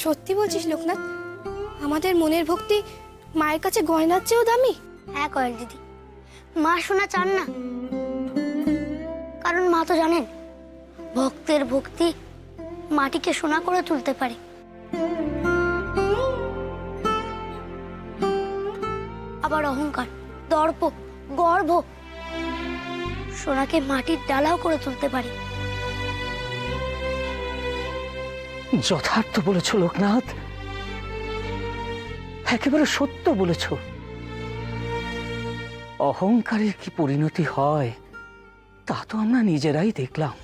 সত্যি বলছিস লোকনাথ? আমাদের মনের ভক্তি মায়ের কাছে গয়নার চেয়েও দামি? হ্যাঁ কয়েক দিদি, মা শোনা চান না, কারণ মা তো জানেন ভক্তের ভক্তি মাটিকে সোনা করে তুলতে পারে। আবার অহংকার, দর্প, গর্ব সোনাকে মাটির ডালাও করে তুলতে পারে। যথার্থ বলেছ লোকনাথ, একেবারে সত্য বলেছ। অহংকারের কি পরিণতি হয় তা তো আমরা নিজেরাই দেখলাম।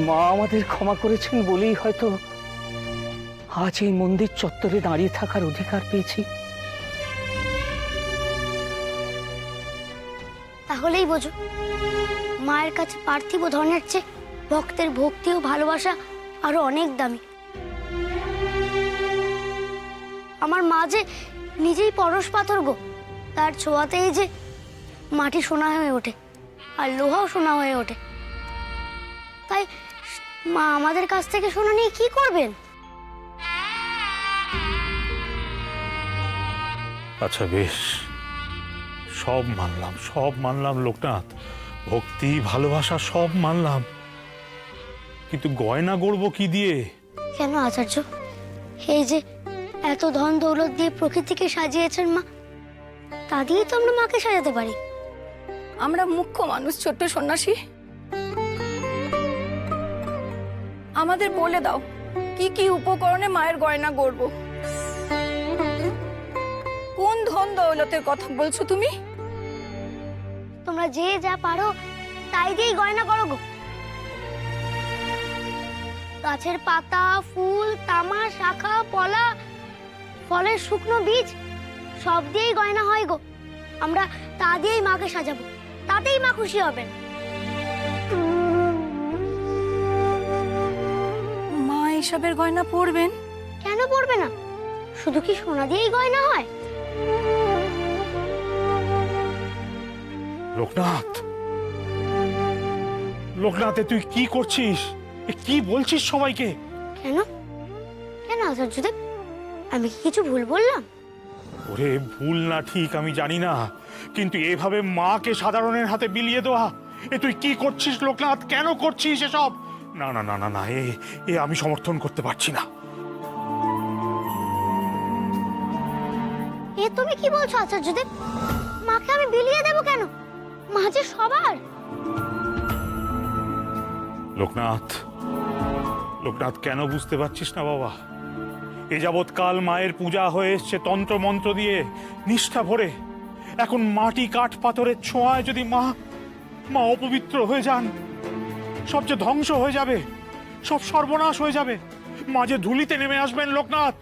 মা আমাদের ক্ষমা করেছেন বলেই হয়তো আজ এই মন্দির চত্বরে দাঁড়িয়ে থাকার অধিকার পেয়েছি। তাহলেই বোঝো মায়ের কাছে পার্থিব ধনের চেয়ে ভক্তের ভক্তি ও ভালোবাসা আরো অনেক দামি। আমার মা যে নিজেই পরশ পাথর গো, তার ছোঁয়াতেই যে মাটি সোনা হয়ে ওঠে আর লোহাও সোনা হয়ে ওঠে। তাই মা আমাদের কাছ থেকে সোনা নিয়ে কি করবেন? আচ্ছা বেশ, সব মানলাম লোকনাথ, ভক্তি ভালোবাসা সব মানলাম, কিন্তু গয়না গড়বো কি দিয়ে? কেন আচার্য, এই যে এত ধন দৌলত দিয়ে প্রকৃতিকে সাজিয়েছেন মা, তা দিয়েই তো আমরা মাকে সাজাতে পারি। আমরা মুখ্য মানুষ, ছোট্ট সন্ন্যাসী, আমাদের বলে দাও কি কি উপকরণে মায়ের গয়না গড়ব? কোন ধন দৌলতের কথা বলছো তুমি? তোমরা যে যা পারো তাই দিয়েই গয়না করো গো। গাছের পাতা, ফুল, তামা, শাখা, পলা, ফলের শুকনো বীজ সব দিয়েই গয়না হয় গো। আমরা তা দিয়েই মাকে সাজাবো, তাতেই মা খুশি হবেন। মা এসবের গয়না পরবেন? কেন পড়বে না? শুধু কি সোনা দিয়েই গয়না হয়? লোকনাথ, তুই কি করছিস? কি বলছিস সবাইকে? কেন কেন আচার্যদেব, আমি কি কিছু ভুল বললাম? ওরে ভুল না ঠিক আমি জানি না, কিন্তু এভাবে মাকে সাধারণের হাতে বিলিয়ে দেওয়া, তুই কি করছিস লোকনাথ? কেন করছিস এসব? না না না না না, এ আমি সমর্থন করতে পারছি না। এ তুমি কি বলছো আচার্যদেব? মাকে আমি বিলিয়ে দেব কেন? মা যে সবার। লোকনাথ কেন বুঝতে পারছিস না বাবা? এ যাবৎকাল মায়ের পূজা হয়ে এসছে তন্ত্র মন্ত্র দিয়ে, নিষ্ঠা ভরে। এখন মাটি কাঠ পাথরের ছোঁয়ায় যদি মা অপবিত্র হয়ে যান, সব যে ধ্বংস হয়ে যাবে, সব সর্বনাশ হয়ে যাবে, মা যে ধুলিতে নেমে আসবেন লোকনাথ।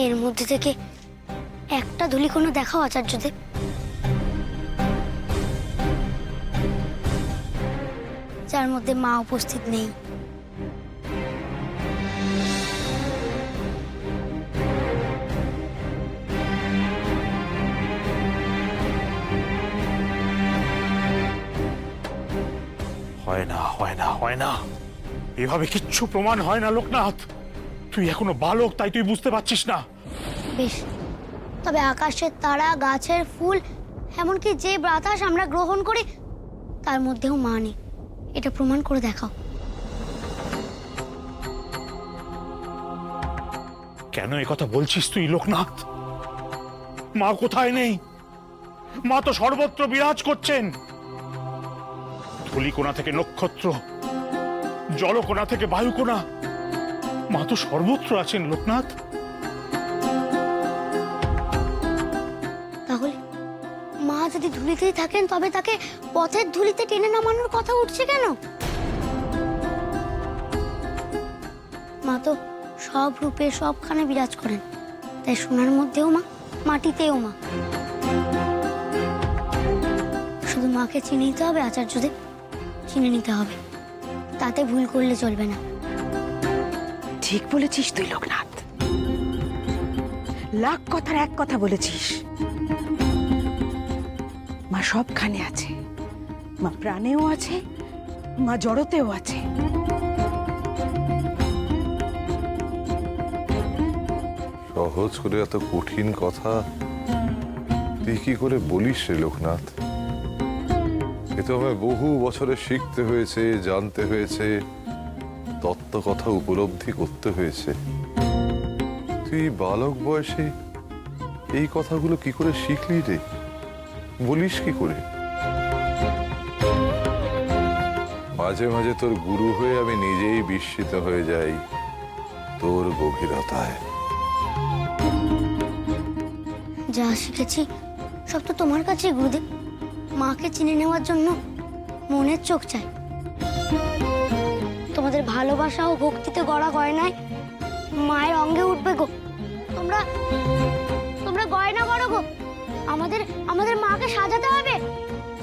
এর মধ্যে থেকে একটা ধূলিকণা দেখাও আচার্যদেব। যার মধ্যে মা উপস্থিত নেই। হয় না, এভাবে কিচ্ছু প্রমাণ হয় না লোকনাথ। তুই এখনো বালক, তাই তুই বুঝতে পারছিস না। বেশ, তবে আকাশের তারা, গাছের ফুল, এমনকি যে বাতাস আমরা গ্রহণ করি তার মধ্যেও মা নেই, এটা প্রমাণ করে দেখাও। কেন কথা বলছিস তুই লোকনাথ? মা কোথায় নেই? মা তো সর্বত্র বিরাজ করছেন। ধূলিকোণা থেকে নক্ষত্র, জলকোণা থেকে বায়ুকোণা, মা তো সর্বত্র আছেন লোকনাথ। তাহলে মা যদি ধুলিতেই থাকেন, তবে তাকে পথের ধুলিতে টেনে নামানোর কথা উঠছে কেন? মা তো সব রূপে সবখানে বিরাজ করেন, তাই সোনার মধ্যেও মা, মাটিতেও মা। শুধু শুধু মাকে চিনে নিতে হবে আচার্যদেব, চিনে নিতে হবে, তাতে ভুল করলে চলবে না। ঠিক বলেছিস তুই লোকনাথ, লাখ কথার এক কথা বলেছিস। মা সবখানে আছে, মা প্রাণেও আছে, মা জড়তেও আছে। সহজ করে এত কঠিন কথা তুই কি করে বলিস রে লোকনাথ? এ তো আমায় বহু বছরে শিখতে হয়েছে, জানতে হয়েছে, তত্ত্ব কথা উপলব্ধি করতে হয়েছে। তুই বালক বয়সে এই কথাগুলো কি করে শিখলি রে? বলিস কি করে? মাঝে মাঝে তোর গুরু হয়ে আমি নিজেই বিস্মিত হয়ে যাই তোর গভীরতায়। যা শিখেছি সব তো তোমার কাছেই গুরুদেব। মাকে চিনে নেওয়ার জন্য মনের চোখ চাই। তোমাদের ভালোবাসা ও ভক্তিতে গড়া গয়নায় মায়ের অঙ্গে উঠবে গো। তোমরা তোমরা গয়না করো গো। আমাদের আমাদের মাকে সাজাতে হবে।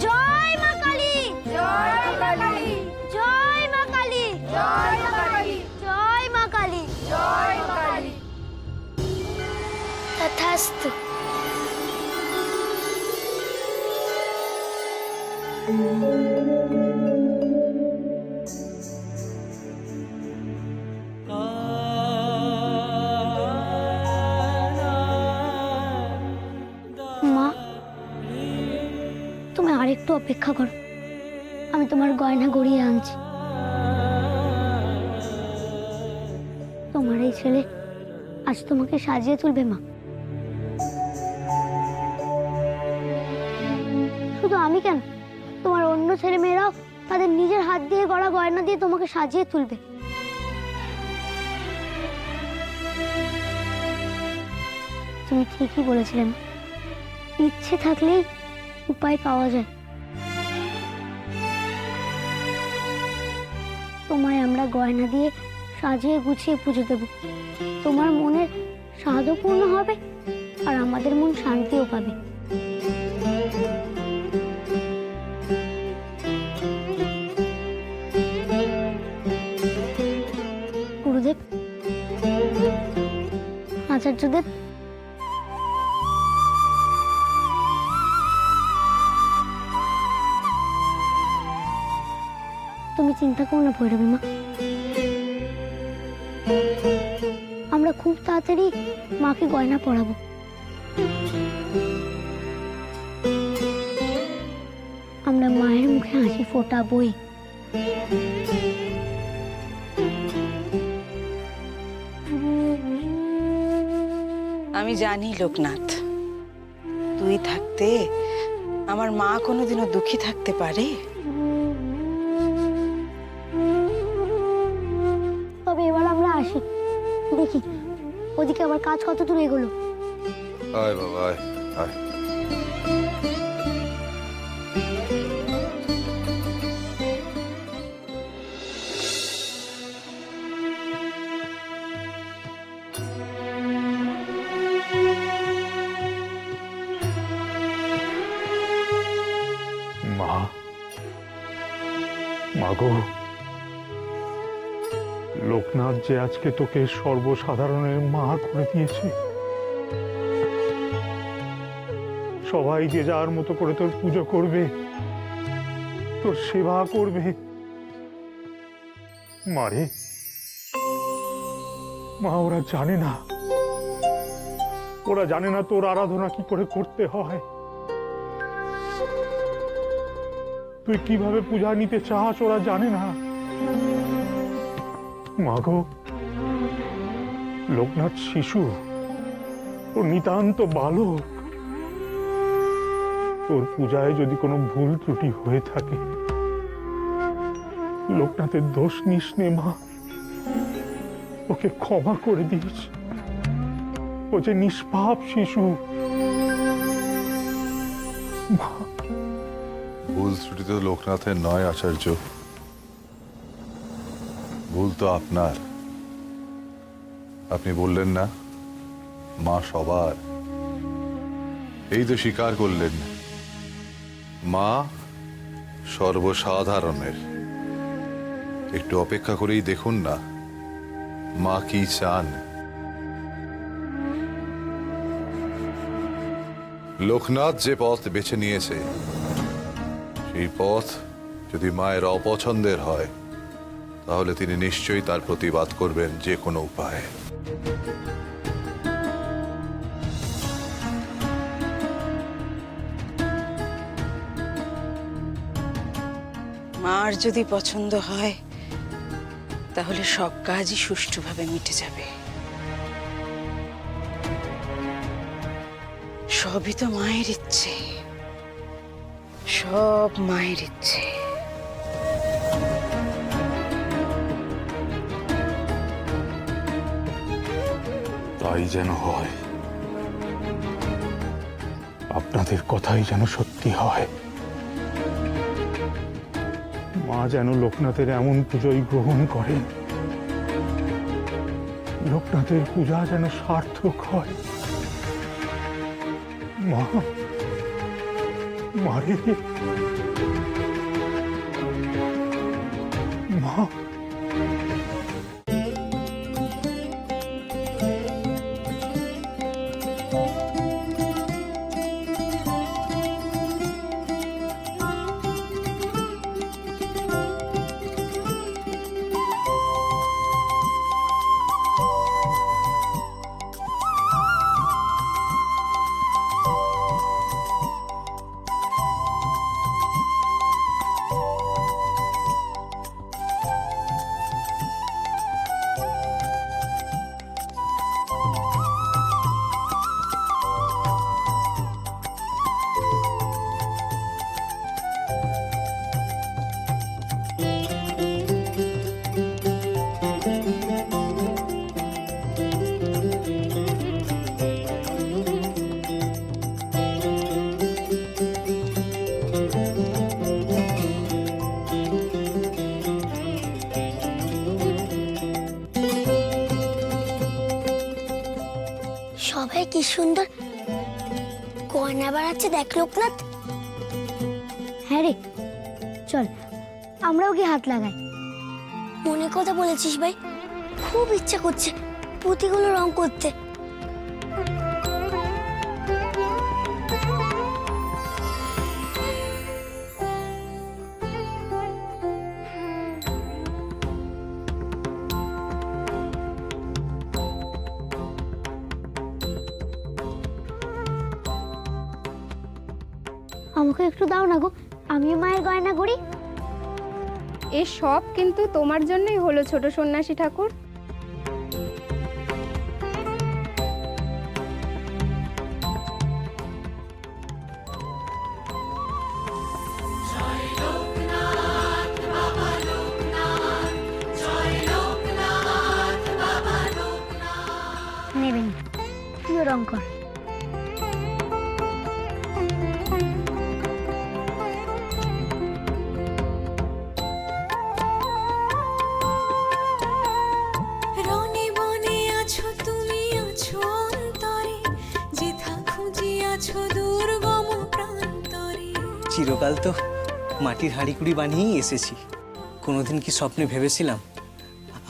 জয় মা কালী, জয় মা কালী, জয় মা কালী, জয় মা কালী, জয় মা কালী, জয় মা কালী। তথাস্তু। মা, তুমি আরেকটু অপেক্ষা করো, আমি তোমার গয়না গড়িয়ে আনছি। তোমার এই ছেলে আজ তোমাকে সাজিয়ে তুলবে মা। শুধু আমি কেন, তোমার অন্য ছেলে মেয়েরাও তাদের নিজের হাত দিয়ে গড়া গয়না দিয়ে তোমাকে সাজিয়ে তুলবে। তুমি ঠিকই বলেছিলেন, ইচ্ছে থাকলেই উপায় পাওয়া যায়। তোমায় আমরা গয়না দিয়ে সাজিয়ে গুছিয়ে পুজো দেব। তোমার মনের স্বাদও পূর্ণ হবে আর আমাদের মন শান্তিও পাবে। গুরুদেব, আচার্যদেব, তুমি চিন্তা করো না ভৈরবী মা, আমরা খুব তাড়াতাড়ি মাকে গয়না পরাবো। আমরা মায়ের মুখে হাসি ফোটাবই। আমি জানি লোকনাথ, তুই থাকতে আমার মা কোনোদিনও দুঃখী থাকতে পারে? তবে এবার আমরা আসি, দেখি ওদিকে আবার কাজ কত দূর এগোলো। আয় বাবা আয় আয়। মা, মাগো, লোকনাথ যে আজকে তোকে সর্বসাধারণের মা করে দিয়েছে। সবাই যে যার মতো করে তোর পুজো করবে, তোর সেবা করবে। মারে মা, ওরা জানে না, ওরা জানে না তোর আরাধনা কি করে করতে হয়, তুই কিভাবে পূজা নিতে চাস, ওরা জানে না। মাগো, লোকনাথ শিশু, ও নিতান্ত বালক। তোর পূজায় যদি কোনো ভুল ত্রুটি হয়ে থাকে, লোকনাথের দোষ নিস নে মা, ওকে ক্ষমা করে দিস। ও যে নিষ্পাপ শিশু। মা, ভুল ত্রুটি তো লোকনাথের নয় আচার্য, ভুল তো আপনার। আপনি বললেন না মা সবার, এই তো স্বীকার করলেন। মা সর্বসাধারণের। একটু অপেক্ষা করেই দেখুন না মা কি চান। লোকনাথ যে পথ বেছে নিয়েছে সেই পথ যদি মায়ের অপছন্দের হয় তাহলে তিনি নিশ্চয়ই তার প্রতিবাদ করবেন যে কোনো উপায়ে। মার যদি পছন্দ হয় তাহলে সব কাজই সুষ্ঠুভাবে মিটে যাবে। সবই তো মায়ের ইচ্ছে, সব মায়ের ইচ্ছে। তাই যেন হয়, আপনাদের কথাই যেন সত্যি হয়। মা যেন লোকনাথের এমন পুজোই গ্রহণ করেন, লোকনাথের পূজা যেন সার্থক হয়। মা, মারে মা। সবাই কি সুন্দর গয়না বানাচ্ছে, দেখ লোকনাথ। হ্যাঁ রে, চল আমরাও কি হাত লাগাই। মনে কথা বলেছিস ভাই, খুব ইচ্ছা করছে পুঁতিগুলো রং করতে। আমাকে একটু দাও না গো, আমিও মায়ের গয়না করি। এ সব কিন্তু তোমার জন্যই হলো ছোট সন্ন্যাসী ঠাকুর। নেবেন, তুইও রং কর। চিরকাল তো মাটির হাঁড়িকুড়ি বানিয়েই এসেছি। কোনোদিন কি স্বপ্নে ভেবেছিলাম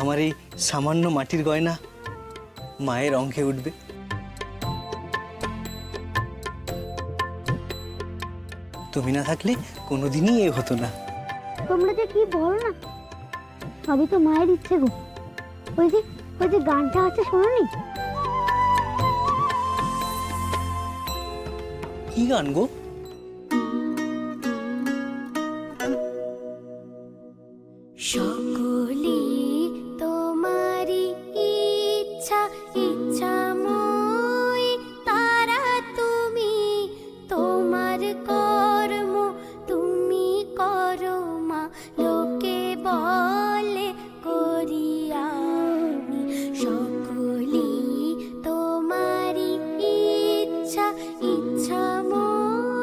আমার এই সামান্য মাটির গয়না মায়ের অঙ্কে উঠবে? তুমি না থাকলে কোনোদিনই এ হতো না। তোমরা যে কি বলো না, সবই তো মায়ের ইচ্ছে গো। ওই যে গানটা আছে, শোনোনি? কি গান গো? সকলি তোমারি ইচ্ছা, ইচ্ছাময় তারা তুমি, তোমার কর্ম তুমি করো মা, লোকে বলে করিয়া। সকলি তোমারি ইচ্ছা, ইচ্ছাময়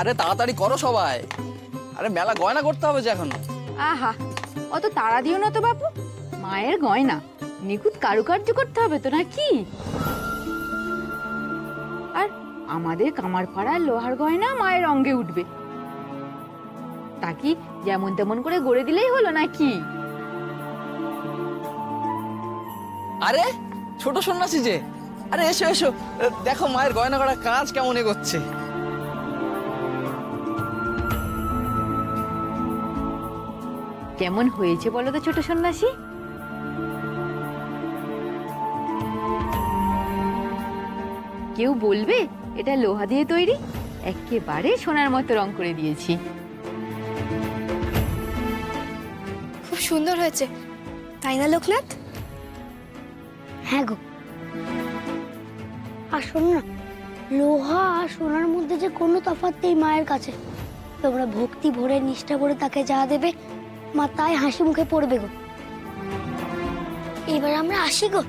আরে তাড়াতাড়ি করো সবাই, আরে মেলা গয়না করতে হবে যে এখনো। আহা, অত তাড়া দিও না তো বাপু, মায়ের গয়না নিখুঁত কারুকার্য করতে হবে তো নাকি? আর আমাদের কামারপাড়ার লোহার গয়না মায়ের অঙ্গে উঠবে, তা কি যেমন তেমন করে গড়ে দিলেই হলো নাকি? আরে ছোট সন্ন্যাসী যে, আরে এসো এসো, দেখো মায়ের গয়না করার কাজ কেমন এগোচ্ছে। কেমন হয়েছে বলো তো ছোট সন্ন্যাসী? কেউ বলবে এটা লোহা দিয়ে তৈরি? একেবারে সোনার মতো রং করে দিয়েছি। খুব সুন্দর হয়েছে, তাই না লোকনাথ? হ্যাঁ গো। আর শোন না, লোহা আর সোনার মধ্যে যে কোনো তফাৎ নেই মায়ের কাছে। তোমরা ভক্তি ভরে নিষ্ঠা ভরে তাকে যা দেবে, মা তাই হাসি মুখে পড়বে গো। এবার আমরা আসি গো,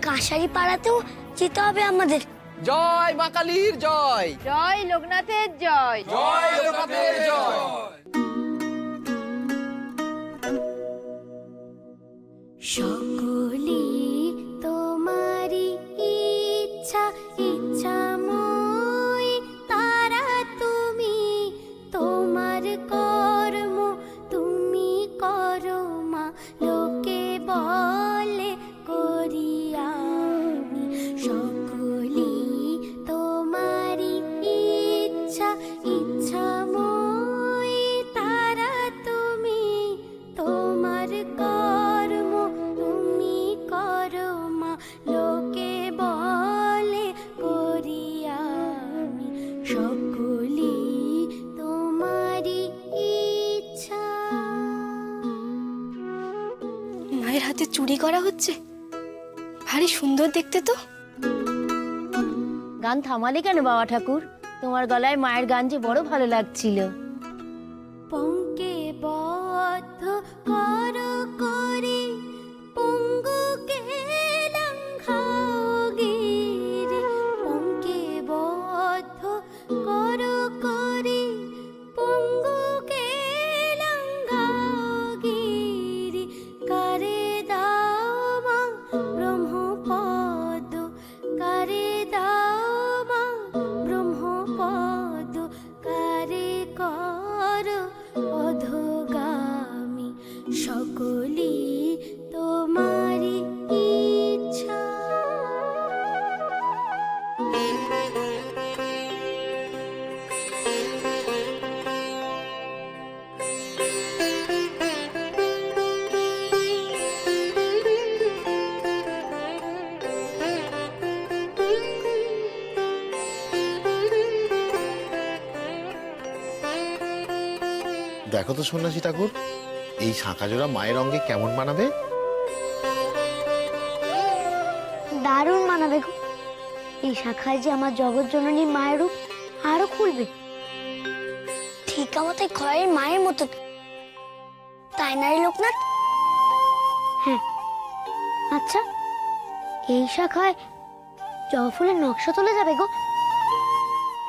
কাঁসারি পাড়াতেও যেতে হবে আমাদের। জয় মা কালীর জয়, জয় লোকনাথের জয়, জয় লোকনাথের জয়। সকলি তোমারি ইচ্ছা, ইচ্ছাময় তারা তুমি, তোমার কর্ম তুমি করো মা, লোকে বলে করিয়া আমি। সকলি তোমারি ইচ্ছা, ইচ্ছাময় তারা তুমি, তোমার কর্ম তুমি করো মা, লোকে বলে করিয়া আমি। সকলি তোমারি ইচ্ছা। মায়ের হাতে চুরি করা হচ্ছে, ভারী সুন্দর দেখতে তো। গান থামালে কেন বাবা ঠাকুর? তোমার গলায় মায়ের গান যে বড় ভালো লাগছিল। পঙ্কে বদ্ধ কর করে পঙ্গুকে লঙ্ঘাও গিরি, পঙ্কে বদ্ধ কর করে পঙ্গুকে লঙ্ঘাও গিরি, কারে দাও মা ব্রহ্মপদ, কারে দাও মা ব্রহ্মপদ, কারে কর অধোগামী। সকলি তোমারি ইচ্ছা। দেখো তো সন্ন্যাসী ঠাকুর, এই শাঁখা জোড়া মায়ের অঙ্গে কেমন মানাবে? দারুণ মানাবে গো। এই শাখায় যে আমার জগৎ জননী মায়ের রূপ আরো খুলবে, ঠিক আমাদের ঘরের মায়ের মতো, তাই না রে লোকনাথ? হ্যাঁ। আচ্ছা, এই শাখায় জবা ফুলের নকশা তোলা যাবে গো।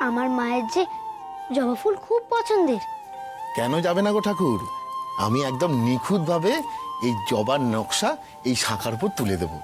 আমার মায়ের যে জবা ফুল খুব পছন্দের। কেন যাবে না গো ঠাকুর? আমি একদম নিখুঁতভাবে এই জবার নকশা এই শাঁখার উপর তুলে দেবো।